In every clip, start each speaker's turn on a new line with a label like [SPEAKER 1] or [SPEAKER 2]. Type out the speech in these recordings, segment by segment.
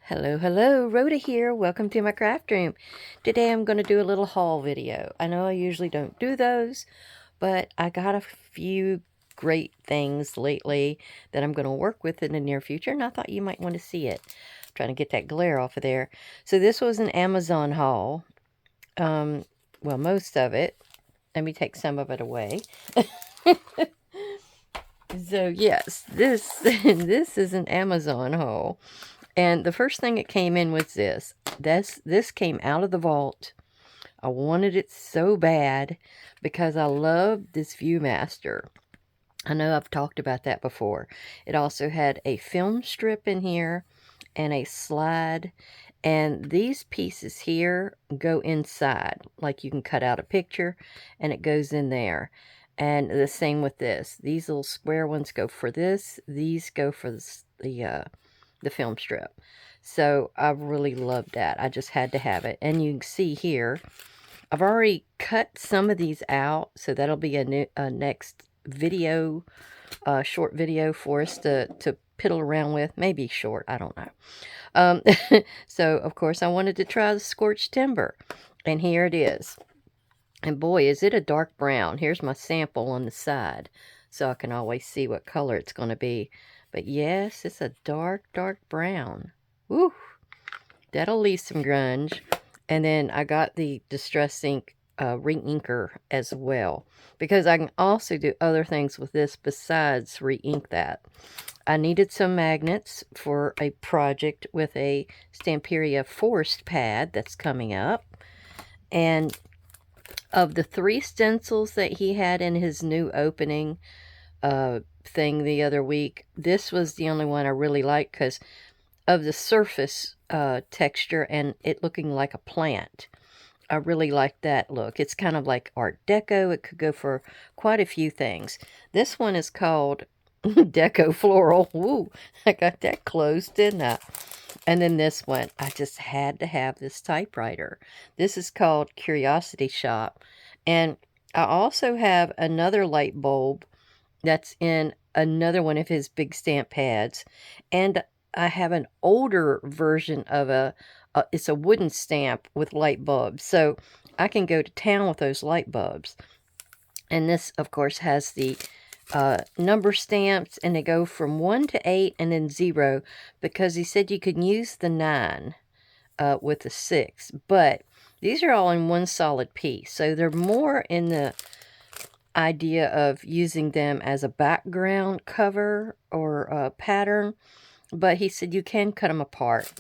[SPEAKER 1] Hello, hello, Rhoda here. Welcome to my craft room. Today I'm going to do a little haul video. I know I usually don't do those, but I got a few great things lately that I'm going to work with in the near future, and I thought you might want to see it. I'm trying to get that glare off of there. So this was an Amazon haul. Well, most of it. Let me take some of it away. So yes, this this is an Amazon haul. And the first thing that came in was this. This came out of the vault. I wanted it so bad because I love this Viewmaster. I know I've talked about that before. It also had a film strip in here and a slide. And these pieces here go inside. Like you can cut out a picture and it goes in there. And the same with this. These little square ones go for this. These go for the film strip. So I really loved that. I just had to have it. And you can see here, I've already cut some of these out. So that'll be a next video, short video for us to piddle around with. Maybe short, I don't know. So of course I wanted to try the scorched timber. And here it is. And boy, is it a dark brown. Here's my sample on the side, so I can always see what color it's going to be. But yes, it's a dark, dark brown. Woo! That'll leave some grunge. And then I got the Distress Ink re-inker as well, because I can also do other things with this besides re-ink that. I needed some magnets for a project with a Stamperia Forest pad that's coming up. And of the 3 stencils that he had in his new opening thing the other week, this was the only one I really liked because of the surface texture and it looking like a plant. I really like that look. It's kind of like Art Deco. It could go for quite a few things. This one is called Deco Floral. Woo, I got that close, didn't I? And then this one, I just had to have this typewriter. This is called Curiosity Shop. And I also have another light bulb that's in another one of his big stamp pads. And I have an older version of it's a wooden stamp with light bulbs. So I can go to town with those light bulbs. And this, of course, has the number stamps, and they go from 1 to 8 and then 0, because he said you could use the 9 with the 6, but these are all in one solid piece, so they're more in the idea of using them as a background cover or a pattern. But he said you can cut them apart,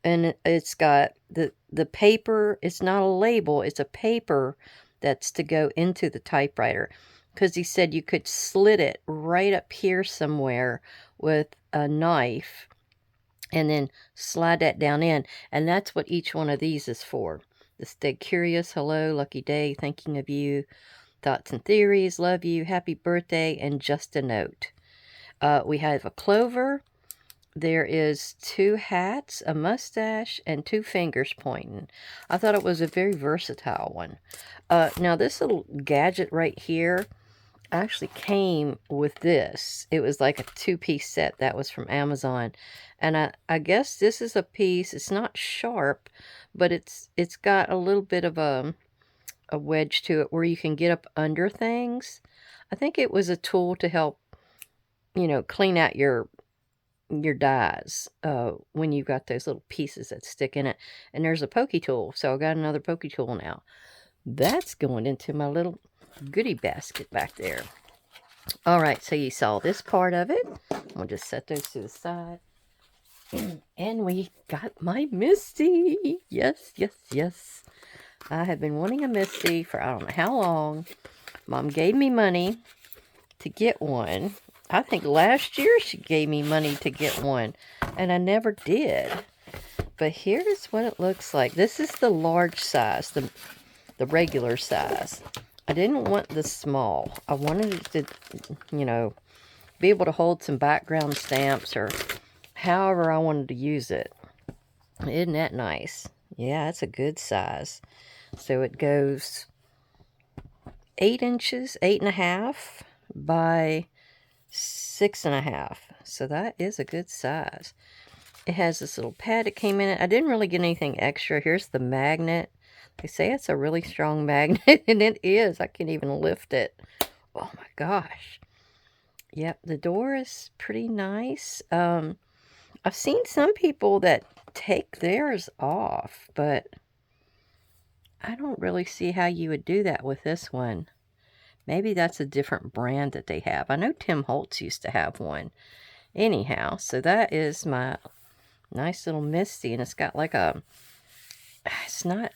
[SPEAKER 1] and it's got the paper. It's not a label, it's a paper that's to go into the typewriter, because he said you could slit it right up here somewhere with a knife and then slide that down in. And that's what each one of these is for. Stay curious, hello, lucky day, thinking of you, thoughts and theories, love you, happy birthday, and just a note. We have a clover. There is 2 hats, a mustache, and 2 fingers pointing. I thought it was a very versatile one. Now this little gadget right here actually came with this. It was like a 2-piece set that was from Amazon. And I guess this is a piece. It's not sharp, but it's got a little bit of a wedge to it where you can get up under things. I think it was a tool to help, clean out your dies when you've got those little pieces that stick in it. And there's a pokey tool, so I got another pokey tool now. That's going into my little goodie basket back there. All right, so you saw this part of it. We'll just set those to the side. And we got my Misti. Yes, yes, yes. I have been wanting a Misti for I don't know how long. Mom gave me money to get one. I think last year she gave me money to get one, and I never did. But here's what it looks like. This is the large size, the regular size. I didn't want the small. I wanted it to, be able to hold some background stamps or however I wanted to use it. Isn't that nice? Yeah, it's a good size. So it goes 8 inches, 8.5 by 6.5. So that is a good size. It has this little pad that came in it. I didn't really get anything extra. Here's the magnet. They say it's a really strong magnet, and it is. I can't even lift it. Oh my gosh. Yep, the door is pretty nice. I've seen some people that take theirs off, but I don't really see how you would do that with this one. Maybe that's a different brand that they have. I know Tim Holtz used to have one. Anyhow, so that is my nice little Misti, and it's got like a,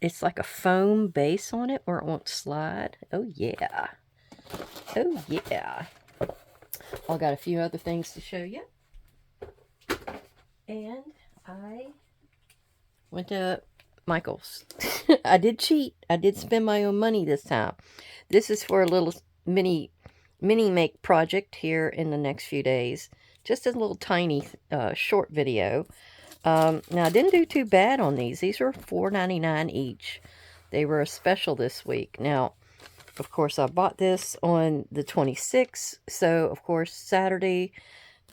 [SPEAKER 1] it's like a foam base on it where it won't slide. Oh yeah. Oh yeah. I've got a few other things to show you. And I went to Michael's. I did cheat. I did spend my own money this time. This is for a little mini make project here in the next few days. Just a little tiny short video. Now, I didn't do too bad on these. These were $4.99 each. They were a special this week. Now, of course, I bought this on the 26th. So, of course, Saturday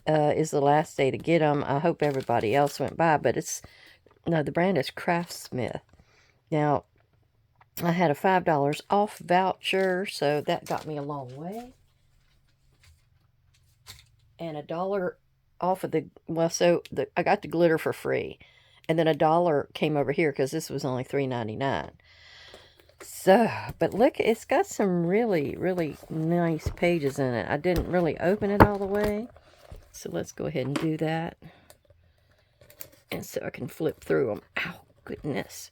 [SPEAKER 1] is the last day to get them. I hope everybody else went by. But it's, no, the brand is Craftsmith. Now, I had a $5 off voucher. So, that got me a long way. And $1 off of the, well, so I got the glitter for free. And then $1 came over here because this was only $3.99. So, but look, it's got some really, really nice pages in it. I didn't really open it all the way. So let's go ahead and do that. And so I can flip through them. Ow, goodness.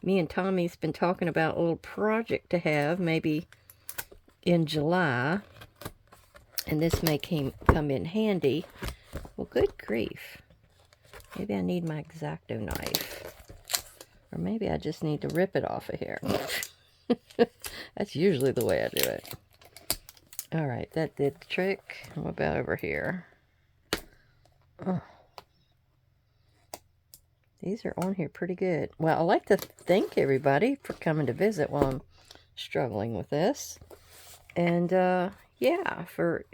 [SPEAKER 1] Me and Tommy's been talking about a little project to have maybe in July. And this may come in handy. Well, good grief. Maybe I need my X-Acto knife. Or maybe I just need to rip it off of here. That's usually the way I do it. Alright, that did the trick. What about over here? Oh. These are on here pretty good. Well, I'd like to thank everybody for coming to visit while I'm struggling with this. And, yeah, for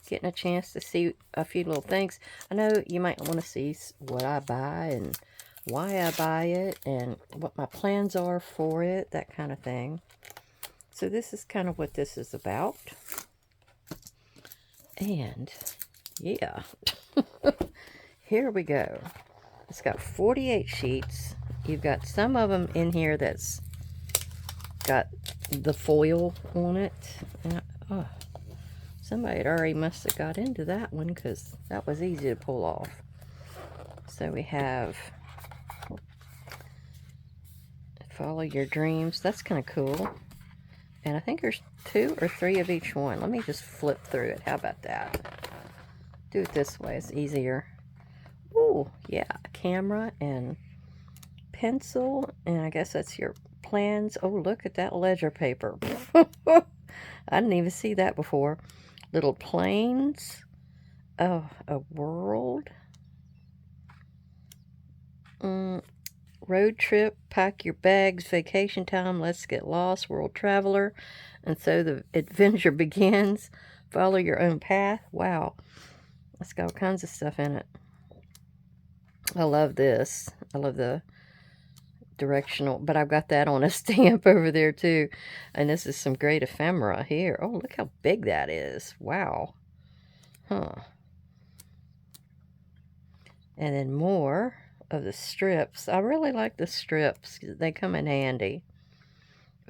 [SPEAKER 1] getting a chance to see a few little things. I know you might want to see what I buy and why I buy it and what my plans are for it, that kind of thing. So this is kind of what this is about. And yeah, here we go. It's got 48 sheets. You've got some of them in here that's got the foil on it. And oh, somebody had already must have got into that one because that was easy to pull off. So we have Follow Your Dreams. That's kind of cool. And I think there's 2 or 3 of each one. Let me just flip through it. How about that? Do it this way. It's easier. Ooh, yeah. Camera and pencil. And I guess that's your plans. Oh, look at that ledger paper. I didn't even see that before. Little planes. Oh, a world. Road trip, pack your bags, vacation time, let's get lost, world traveler. And so the adventure begins. Follow your own path. Wow. It's got all kinds of stuff in it. I love this. I love the directional, but I've got that on a stamp over there too. And this is some great ephemera here. Oh, look how big that is. Wow. Huh. And then more of the strips. I really like the strips. They come in handy.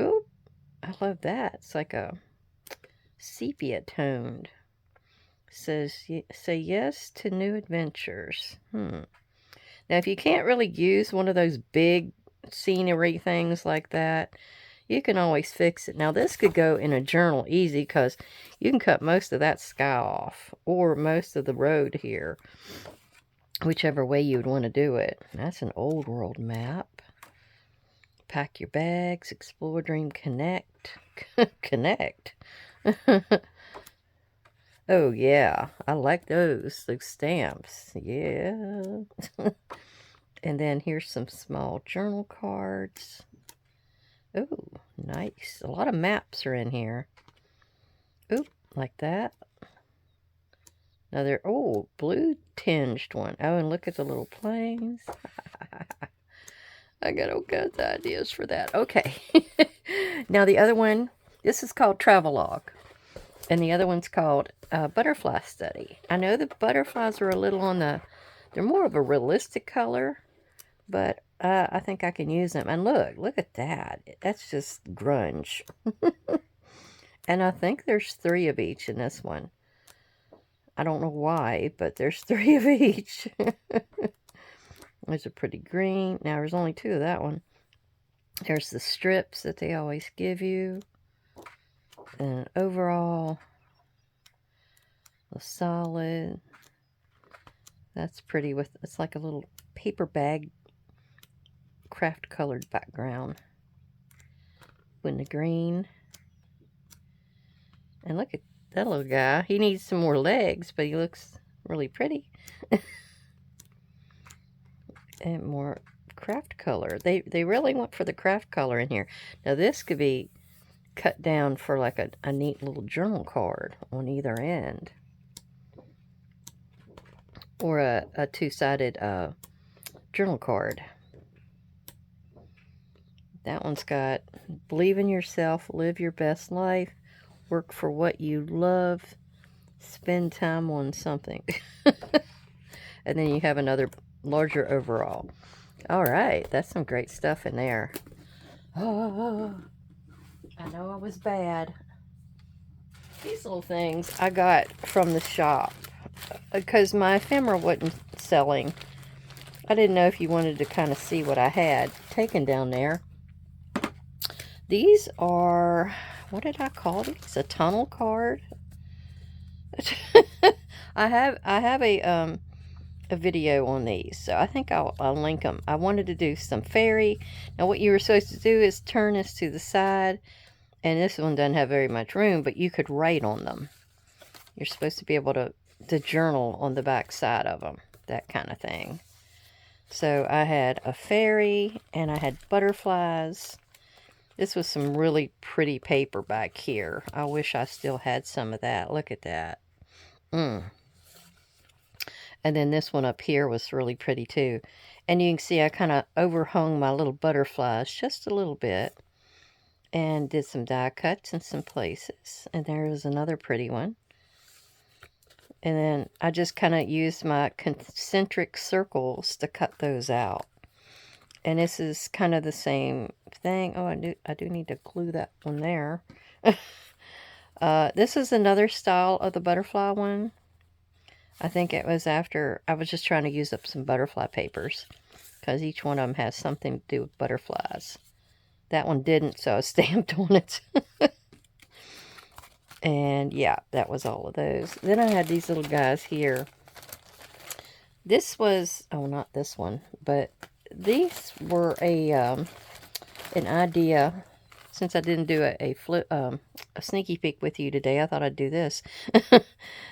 [SPEAKER 1] Ooh, I love that. It's like a sepia toned. Says, say yes to new adventures. Now, if you can't really use one of those big scenery things like that, you can always fix it. Now, this could go in a journal easy because you can cut most of that sky off or most of the road here. Whichever way you would want to do it. That's an old world map. Pack your bags, explore, dream, connect. Connect. Oh, yeah. I like those stamps. Yeah. And then here's some small journal cards. Oh, nice. A lot of maps are in here. Oop, like that. Another, oh, blue tinged one. Oh, and look at the little planes. I got all kinds of ideas for that. Okay. Now the other one, this is called Travelogue. And the other one's called Butterfly Study. I know the butterflies are a little on the, they're more of a realistic color, but I think I can use them. And look at that. That's just grunge. And I think there's 3 of each in this one. I don't know why, but there's 3 of each. There's a pretty green. Now, there's only 2 of that one. There's the strips that they always give you. And overall, the solid. That's pretty with, it's like a little paper bag craft colored background. With the green. And look at that little guy. He needs some more legs, but he looks really pretty. And more craft color. They really went for the craft color in here. Now this could be cut down for like a neat little journal card on either end. Or a two-sided journal card. That one's got believe in yourself, live your best life, work for what you love, spend time on something. And then you have another larger overall. All right, that's some great stuff in there. Oh, I know I was bad. These little things I got from the shop because my ephemera wasn't selling. I didn't know if you wanted to kind of see what I had taken down there. These are, what did I call these? A tunnel card. I have a video on these, so I think I'll link them. I wanted to do some fairy. Now what you were supposed to do is turn this to the side, and this one doesn't have very much room, but you could write on them. You're supposed to be able to journal on the back side of them, that kind of thing. So I had a fairy, and I had butterflies. This was some really pretty paper back here. I wish I still had some of that. Look at that. And then this one up here was really pretty too. And you can see I kind of overhung my little butterflies just a little bit. And did some die cuts in some places. And there's another pretty one. And then I just kind of used my concentric circles to cut those out. And this is kind of the same thing. Oh, I do need to glue that one there. This is another style of the butterfly one. I think it was after, I was just trying to use up some butterfly papers. Because each one of them has something to do with butterflies. That one didn't, so I stamped on it. And yeah, that was all of those. Then I had these little guys here. This was, oh, not this one, but these were an idea. Since I didn't do a sneaky peek with you today, I thought I'd do this.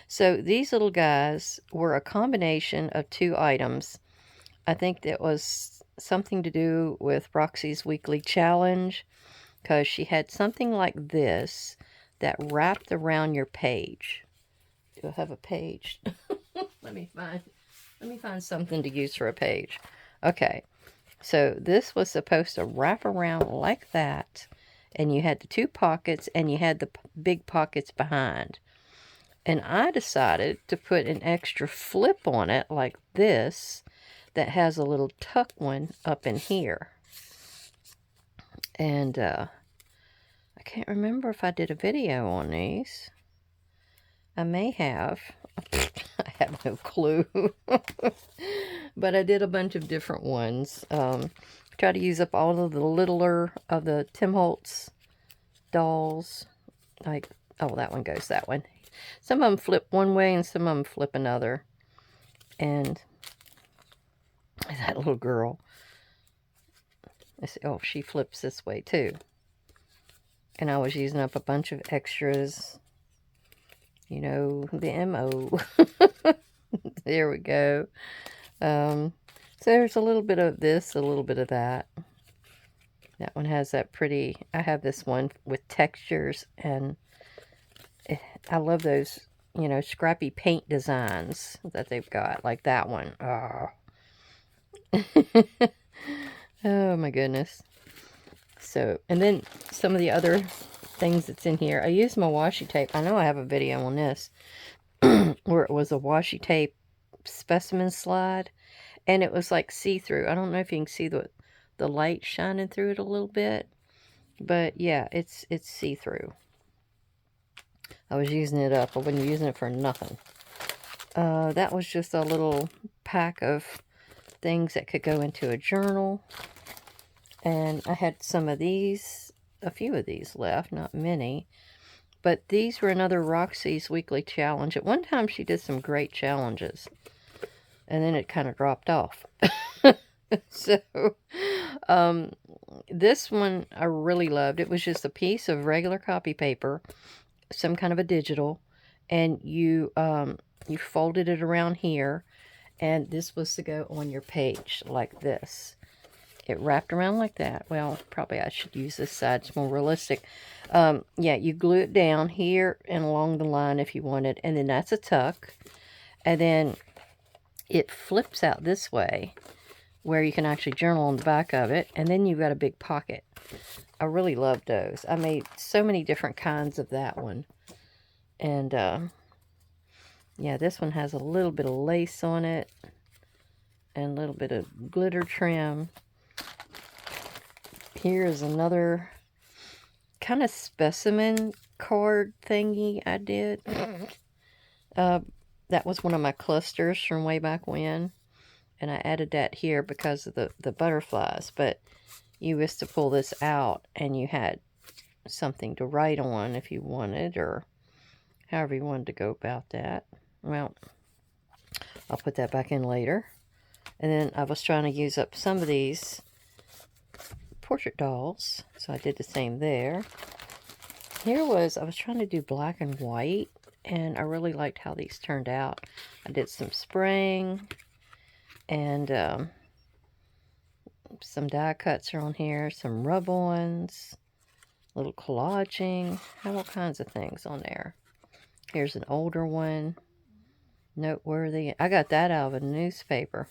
[SPEAKER 1] So these little guys were a combination of 2 items. I think that was something to do with Roxy's weekly challenge, because she had something like this that wrapped around your page. Do I have a page? Let me find something to use for a page. Okay. So this was supposed to wrap around like that, and you had the 2 pockets, and you had the big pockets behind. And I decided to put an extra flip on it like this that has a little tuck one up in here. And I can't remember if I did a video on these. I may have. I have no clue. But I did a bunch of different ones. Try to use up all of the littler of the Tim Holtz dolls. Like, oh, that one goes that one. Some of them flip one way and some of them flip another. And that little girl. Oh, she flips this way too. And I was using up a bunch of extras. You know, the MO. There we go. So there's a little bit of this, a little bit of that. That one has that pretty, I have this one with textures, and I love those you know, scrappy paint designs that they've got, like that one. Oh, oh my goodness. So, and then some of the other things that's in here. I used my washi tape. I know I have a video on this where it was a washi tape specimen slide, and it was like see-through. I don't know if you can see the light shining through it a little bit, but yeah, it's see-through. I was using it up. I wasn't using it for nothing. That was just a little pack of things that could go into a journal. And I had some of these, a few of these left, not many. But these were another Roxy's weekly challenge. At one time, she did some great challenges. And then it kind of dropped off. So, this one I really loved. It was just a piece of regular copy paper, some kind of a digital, and you folded it around here, and this was to go on your page like this. It wrapped around like that. Well, probably I should use this side. It's more realistic. Yeah, you glue it down here and along the line if you wanted, and then that's a tuck, and then it flips out this way where you can actually journal on the back of it, and then you've got a big pocket. I really love those. I made so many different kinds of that one. And, yeah, this one has a little bit of lace on it and a little bit of glitter trim. Here is another kind of specimen card thingy I did. That was one of my clusters from way back when. And I added that here because of the butterflies. But you was to pull this out and you had something to write on if you wanted, or however you wanted to go about that. Well, I'll put that back in later. And then I was trying to use up some of these portrait dolls, so I did the same there. Here was, I was trying to do black and white, and I really liked how these turned out. I did some spraying, and some die cuts are on here, some rub-ons, little collaging, have all kinds of things on there. Here's an older one, noteworthy. I got that out of a newspaper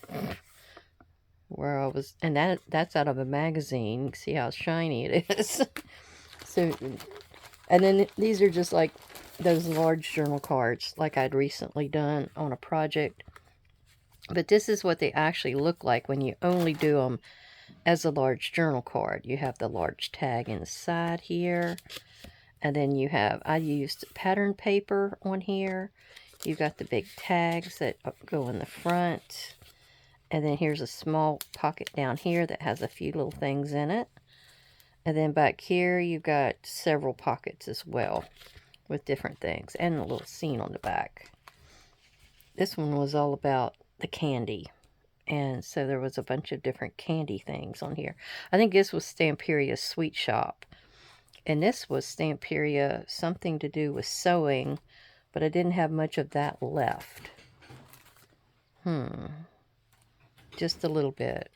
[SPEAKER 1] where I was, and that's out of a magazine. You can see how shiny it is. So, and then these are just like those large journal cards like I'd recently done on a project. But this is what they actually look like when you only do them as a large journal card. You have the large tag inside here. And then you have, I used pattern paper on here. You've got the big tags that go in the front. And then here's a small pocket down here that has a few little things in it. And then back here, you've got several pockets as well with different things. And a little scene on the back. This one was all about the candy. And so there was a bunch of different candy things on here. I think this was Stamperia Sweet Shop. And this was Stamperia, something to do with sewing. But I didn't have much of that left. Just a little bit.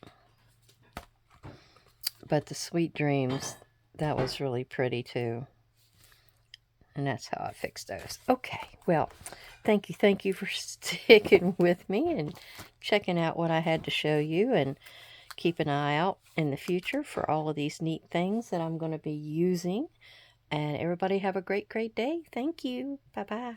[SPEAKER 1] But the Sweet Dreams, that was really pretty too. And that's how I fixed those. Okay, well, thank you for sticking with me and checking out what I had to show you. And keep an eye out in the future for all of these neat things that I'm going to be using. And everybody have a great, great day. Thank you. Bye-bye.